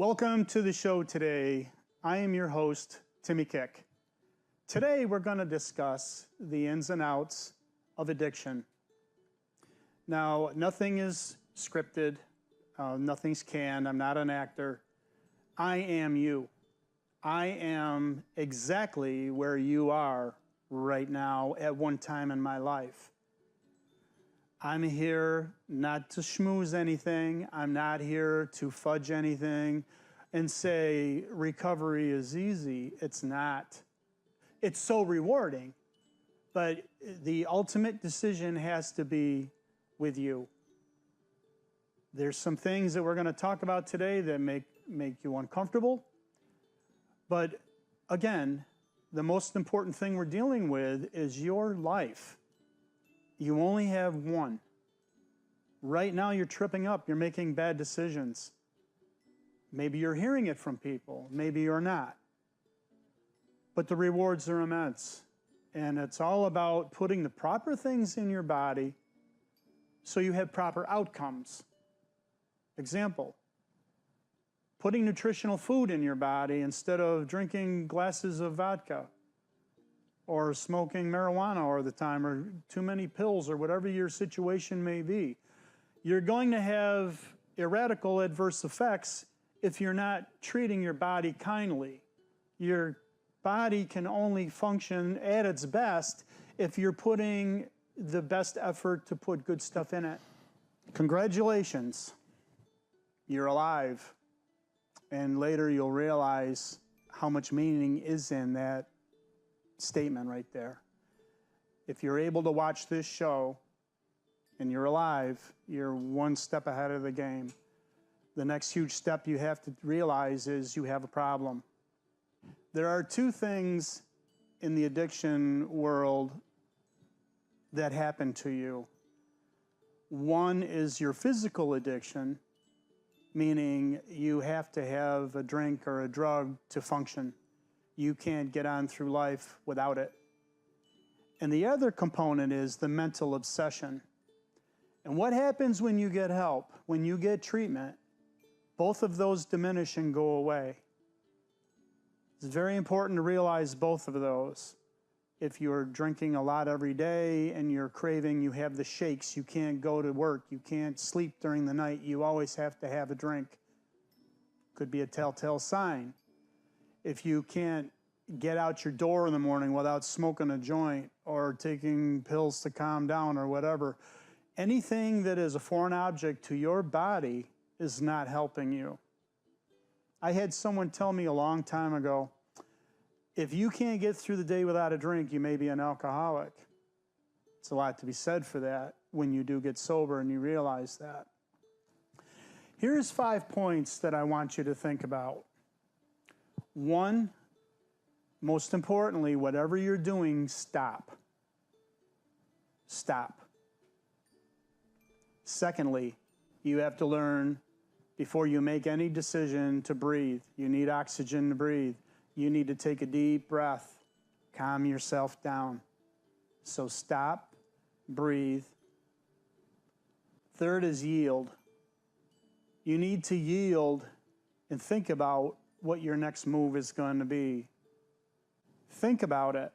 Welcome to the show today. I am your host, Timmy Kick. Today we're going to discuss the ins and outs of addiction. Now, nothing is scripted, nothing's canned, I'm not an actor. I am you. I am exactly where you are right now at one time in my life. I'm here not to schmooze anything. I'm not here to fudge anything and say recovery is easy. It's not. It's so rewarding, but the ultimate decision has to be with you. There's some things that we're going to talk about today that make you uncomfortable. But again, the most important thing we're dealing with is your life. You only have one. Right now you're tripping up, you're making bad decisions. Maybe you're hearing it from people, maybe you're not. But the rewards are immense. And it's all about putting the proper things in your body so you have proper outcomes. Example, putting nutritional food in your body instead of drinking glasses of vodka, or smoking marijuana all the time, or too many pills, or whatever your situation may be. You're going to have radical adverse effects if you're not treating your body kindly. Your body can only function at its best if you're putting the best effort to put good stuff in it. Congratulations, you're alive. And later you'll realize how much meaning is in that statement right there. If you're able to watch this show and you're alive, you're one step ahead of the game. The next huge step you have to realize is you have a problem. There are two things in the addiction world that happen to you. One is your physical addiction, meaning you have to have a drink or a drug to function. You can't get on through life without it. And the other component is the mental obsession. And what happens when you get help, when you get treatment? Both of those diminish and go away. It's very important to realize both of those. If you're drinking a lot every day and you're craving, you have the shakes, you can't go to work, you can't sleep during the night, you always have to have a drink. Could be a telltale sign. If you can't get out your door in the morning without smoking a joint or taking pills to calm down or whatever, anything that is a foreign object to your body is not helping you. I had someone tell me a long time ago, if you can't get through the day without a drink, you may be an alcoholic. It's a lot to be said for that when you do get sober and you realize that. Here's 5 points that I want you to think about. One, most importantly, whatever you're doing, stop. Stop. Secondly, you have to learn before you make any decision to breathe. You need oxygen to breathe. You need to take a deep breath, calm yourself down. So stop, breathe. Third is yield. You need to yield and think about what your next move is going to be. Think about it.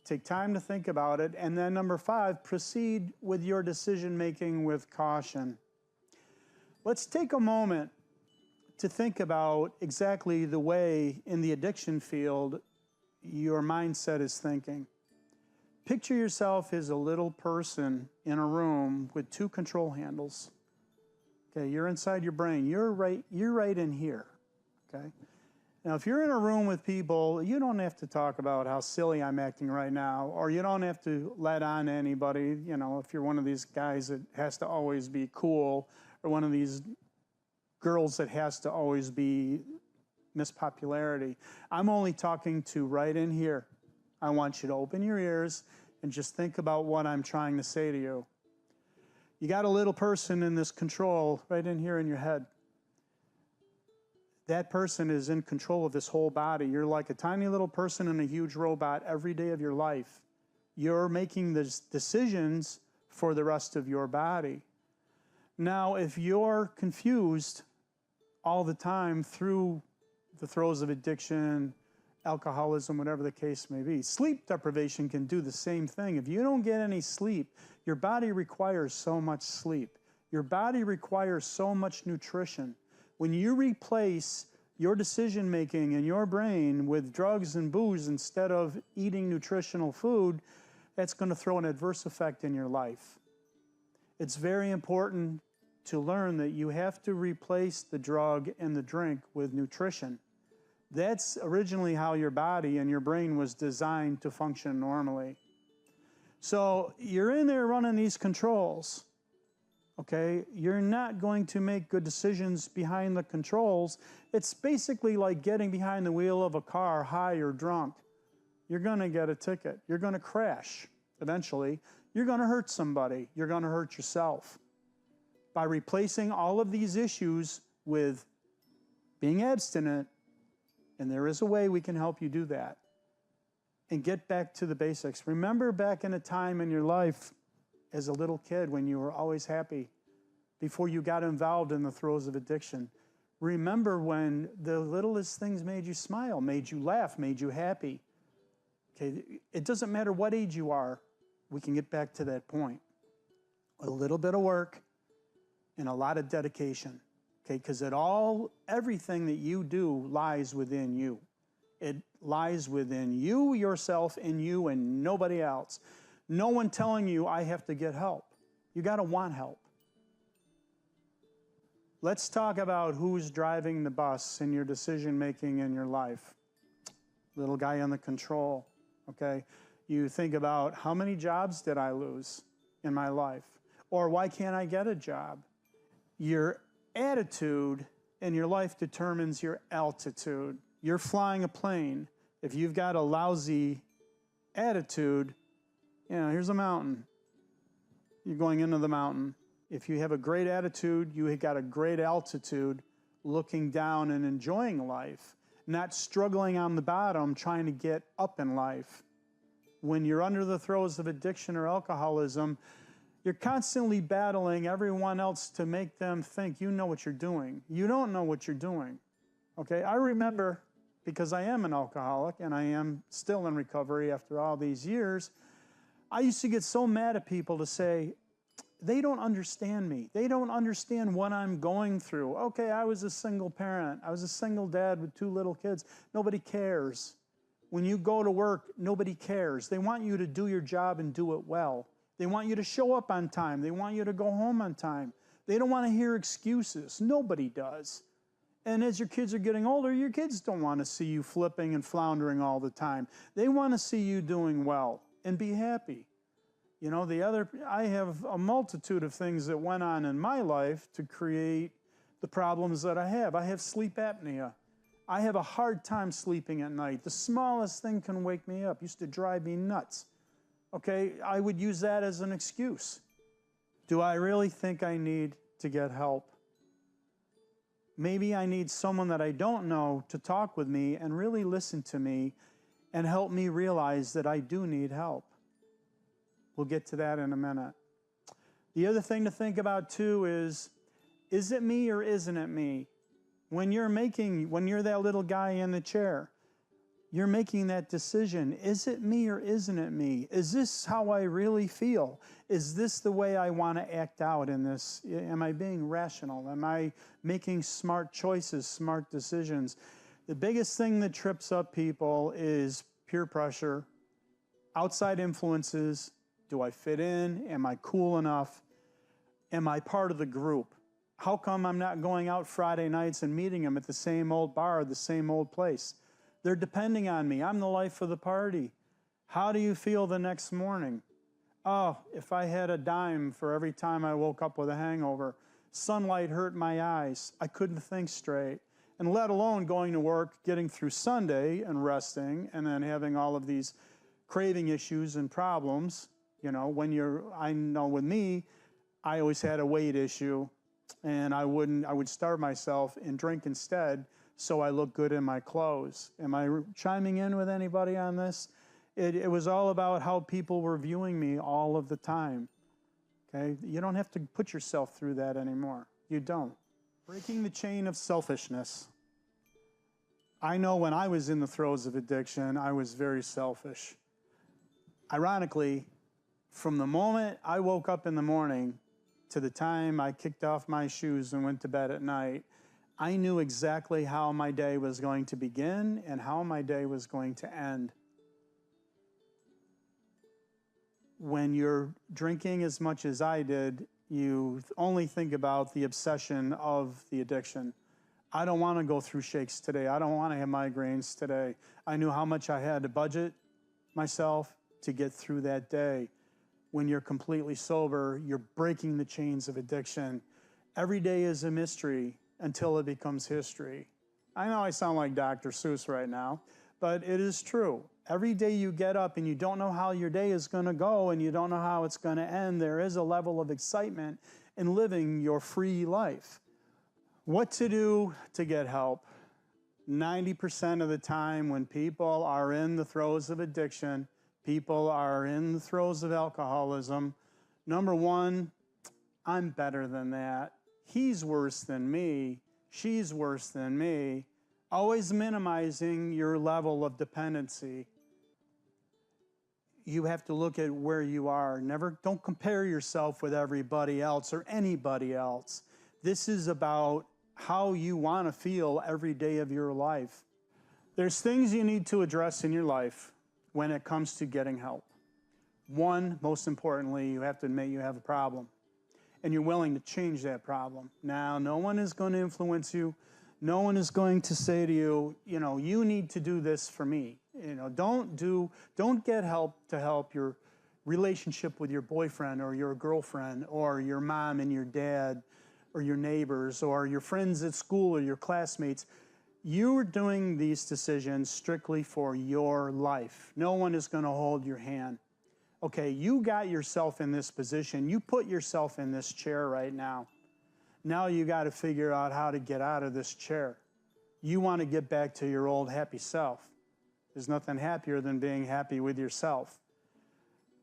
Take time to think about it. And then number 5, proceed with your decision making with caution. Let's take a moment to think about exactly the way in the addiction field your mindset is thinking. Picture yourself as a little person in a room with 2 control handles. Okay, you're inside your brain. You're right in here. Okay? Now, if you're in a room with people, you don't have to talk about how silly I'm acting right now, or you don't have to let on to anybody. You know, if you're one of these guys that has to always be cool, or one of these girls that has to always be Miss Popularity. I'm only talking to right in here. I want you to open your ears and just think about what I'm trying to say to you. You got a little person in this control right in here in your head. That person is in control of this whole body. You're like a tiny little person in a huge robot every day of your life. You're making the decisions for the rest of your body. Now, if you're confused all the time through the throes of addiction, alcoholism, whatever the case may be. Sleep deprivation can do the same thing. If you don't get any sleep, your body requires so much sleep. Your body requires so much nutrition. When you replace your decision making in your brain with drugs and booze instead of eating nutritional food, that's going to throw an adverse effect in your life. It's very important to learn that you have to replace the drug and the drink with nutrition. That's originally how your body and your brain was designed to function normally. So you're in there running these controls, okay? You're not going to make good decisions behind the controls. It's basically like getting behind the wheel of a car high or drunk. You're gonna get a ticket. You're gonna crash eventually. You're gonna hurt somebody. You're gonna hurt yourself. By replacing all of these issues with being abstinent, and there is a way we can help you do that, and get back to the basics. Remember back in a time in your life as a little kid when you were always happy, before you got involved in the throes of addiction. Remember when the littlest things made you smile, made you laugh, made you happy. Okay, it doesn't matter what age you are, we can get back to that point. A little bit of work and a lot of dedication. Okay, because everything that you do lies within you. It lies within you, yourself, and you and nobody else. No one telling you, I have to get help. You got to want help. Let's talk about who's driving the bus in your decision making in your life. Little guy on the control, okay? You think about, how many jobs did I lose in my life? Or why can't I get a job? Your attitude in your life determines your altitude. You're flying a plane. If you've got a lousy attitude, here's a mountain. You're going into the mountain. If you have a great attitude, you have got a great altitude, looking down and enjoying life, not struggling on the bottom, trying to get up in life. When you're under the throes of addiction or alcoholism, you're constantly battling everyone else to make them think you know what you're doing. You don't know what you're doing. Okay, I remember, because I am an alcoholic and I am still in recovery after all these years, I used to get so mad at people to say, they don't understand me. They don't understand what I'm going through. Okay, I was a single parent. I was a single dad with 2 little kids. Nobody cares. When you go to work, nobody cares. They want you to do your job and do it well. They want you to show up on time. They want you to go home on time. They don't want to hear excuses. Nobody does. And as your kids are getting older, your kids don't want to see you flipping and floundering all the time. They want to see you doing well and be happy. I have a multitude of things that went on in my life to create the problems that I have. I have sleep apnea. I have a hard time sleeping at night. The smallest thing can wake me up. Used to drive me nuts. Okay, I would use that as an excuse. Do I really think I need to get help? Maybe I need someone that I don't know to talk with me and really listen to me and help me realize that I do need help. We'll get to that in a minute. The other thing to think about too is it me or isn't it me? When you're that little guy in the chair, you're making that decision. Is it me or isn't it me? Is this how I really feel? Is this the way I want to act out in this? Am I being rational? Am I making smart choices, smart decisions? The biggest thing that trips up people is peer pressure, outside influences. Do I fit in? Am I cool enough? Am I part of the group? How come I'm not going out Friday nights and meeting them at the same old bar, the same old place? They're depending on me. I'm the life of the party. How do you feel the next morning? Oh, if I had a dime for every time I woke up with a hangover. Sunlight hurt my eyes. I couldn't think straight. And let alone going to work, getting through Sunday and resting, and then having all of these craving issues and problems. I know with me, I always had a weight issue, and I would starve myself and drink instead, so I look good in my clothes. Am I chiming in with anybody on this? It was all about how people were viewing me all of the time. Okay? You don't have to put yourself through that anymore. You don't. Breaking the chain of selfishness. I know when I was in the throes of addiction, I was very selfish. Ironically, from the moment I woke up in the morning to the time I kicked off my shoes and went to bed at night, I knew exactly how my day was going to begin and how my day was going to end. When you're drinking as much as I did, you only think about the obsession of the addiction. I don't want to go through shakes today. I don't want to have migraines today. I knew how much I had to budget myself to get through that day. When you're completely sober, you're breaking the chains of addiction. Every day is a mystery until it becomes history. I know I sound like Dr. Seuss right now, but it is true. Every day you get up and you don't know how your day is going to go and you don't know how it's going to end, there is a level of excitement in living your free life. What to do to get help? 90% of the time when people are in the throes of addiction, people are in the throes of alcoholism, number one, I'm better than that. He's worse than me. She's worse than me. Always minimizing your level of dependency. You have to look at where you are. Don't compare yourself with everybody else or anybody else. This is about how you want to feel every day of your life. There's things you need to address in your life when it comes to getting help. One, most importantly, you have to admit you have a problem and you're willing to change that problem. Now, no one is going to influence you. No one is going to say to you, you need to do this for me. Don't get help to help your relationship with your boyfriend or your girlfriend or your mom and your dad or your neighbors or your friends at school or your classmates. You're doing these decisions strictly for your life. No one is going to hold your hand. Okay, you got yourself in this position. You put yourself in this chair right now. Now you got to figure out how to get out of this chair. You want to get back to your old happy self. There's nothing happier than being happy with yourself.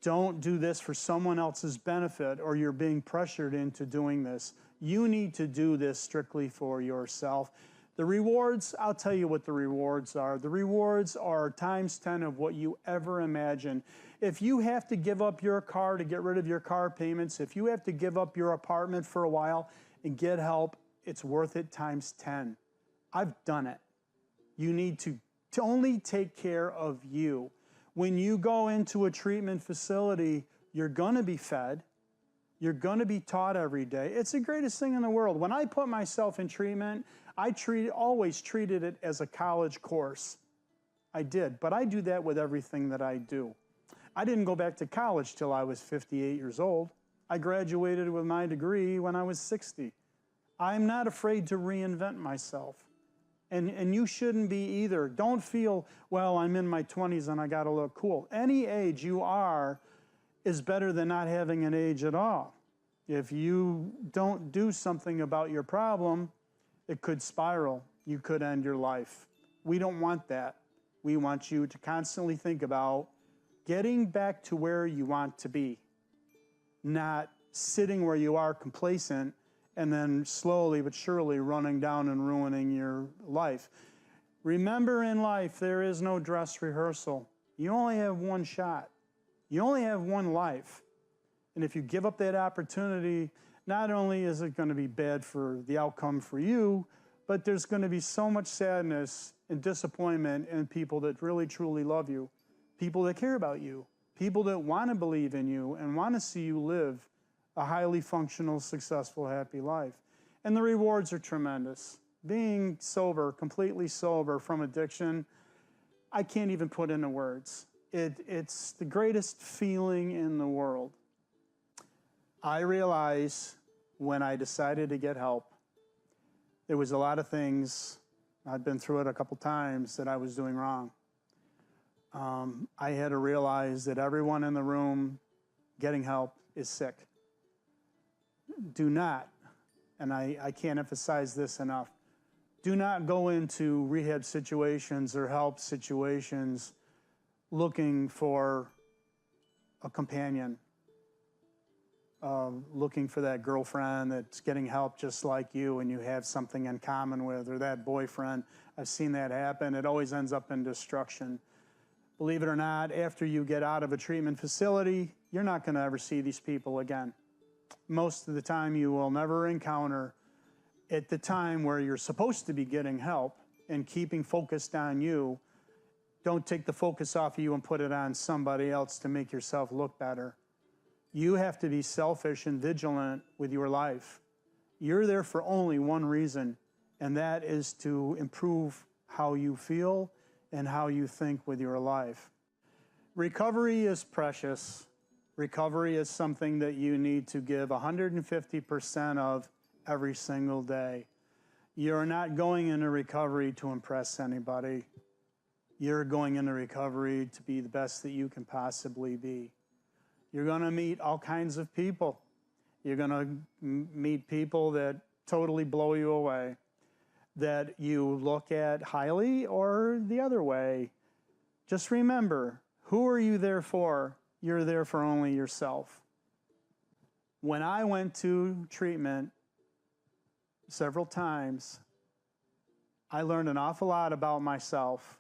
Don't do this for someone else's benefit or you're being pressured into doing this. You need to do this strictly for yourself. The rewards, I'll tell you what the rewards are. The rewards are times 10 of what you ever imagine. If you have to give up your car to get rid of your car payments, if you have to give up your apartment for a while and get help, it's worth it times 10. I've done it. You need to only take care of you. When you go into a treatment facility, you're going to be fed. You're going to be taught every day. It's the greatest thing in the world. When I put myself in treatment, I always treated it as a college course. I did, but I do that with everything that I do. I didn't go back to college till I was 58 years old. I graduated with my degree when I was 60. I'm not afraid to reinvent myself. And you shouldn't be either. Don't feel, well, I'm in my 20s and I got to look cool. Any age you are is better than not having an age at all. If you don't do something about your problem, it could spiral. You could end your life. We don't want that. We want you to constantly think about getting back to where you want to be, not sitting where you are complacent and then slowly but surely running down and ruining your life. Remember, in life, there is no dress rehearsal. You only have one shot. You only have one life. And if you give up that opportunity, not only is it going to be bad for the outcome for you, but there's going to be so much sadness and disappointment in people that really, truly love you, people that care about you, people that want to believe in you and want to see you live a highly functional, successful, happy life. And the rewards are tremendous. Being sober, completely sober from addiction, I can't even put into words. It's the greatest feeling in the world. I realized when I decided to get help, there was a lot of things, I've been through it a couple times, that I was doing wrong. I had to realize that everyone in the room getting help is sick. Do not, and I can't emphasize this enough, do not go into rehab situations or help situations looking for a companion, looking for that girlfriend that's getting help just like you and you have something in common with, or that boyfriend. I've seen that happen. It always ends up in destruction. Believe it or not, after you get out of a treatment facility, you're not going to ever see these people again. Most of the time you will never encounter, at the time where you're supposed to be getting help and keeping focused on you, don't take the focus off of you and put it on somebody else to make yourself look better. You have to be selfish and vigilant with your life. You're there for only one reason, and that is to improve how you feel and how you think with your life. Recovery is precious. Recovery is something that you need to give 150% of every single day. You're not going into recovery to impress anybody. You're going into recovery to be the best that you can possibly be. You're going to meet all kinds of people. You're going to meet people that totally blow you away, that you look at highly or the other way. Just remember, who are you there for? You're there for only yourself. When I went to treatment several times, I learned an awful lot about myself,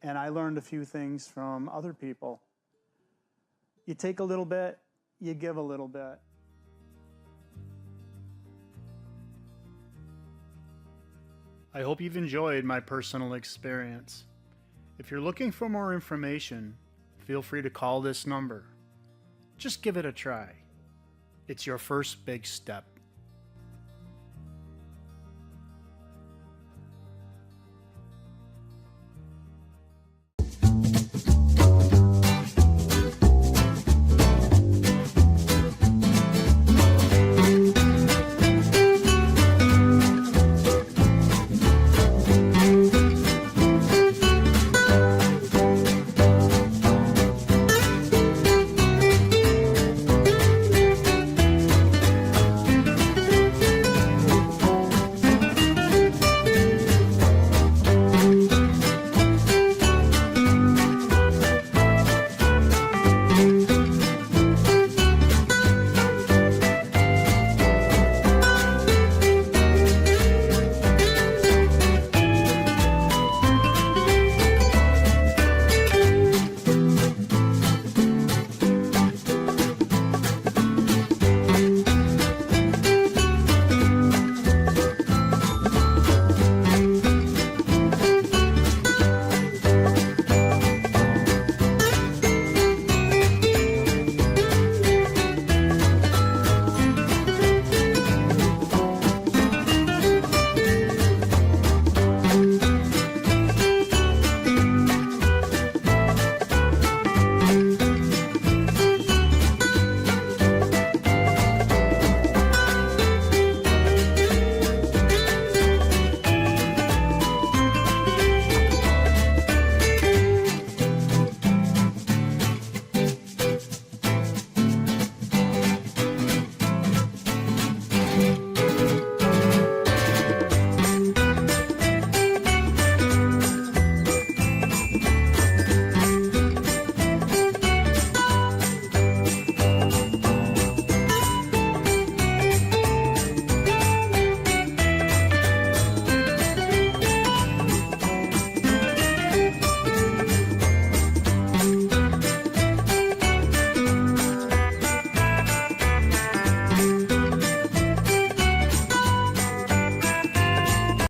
and I learned a few things from other people. You take a little bit, you give a little bit. I hope you've enjoyed my personal experience. If you're looking for more information, feel free to call this number. Just give it a try. It's your first big step.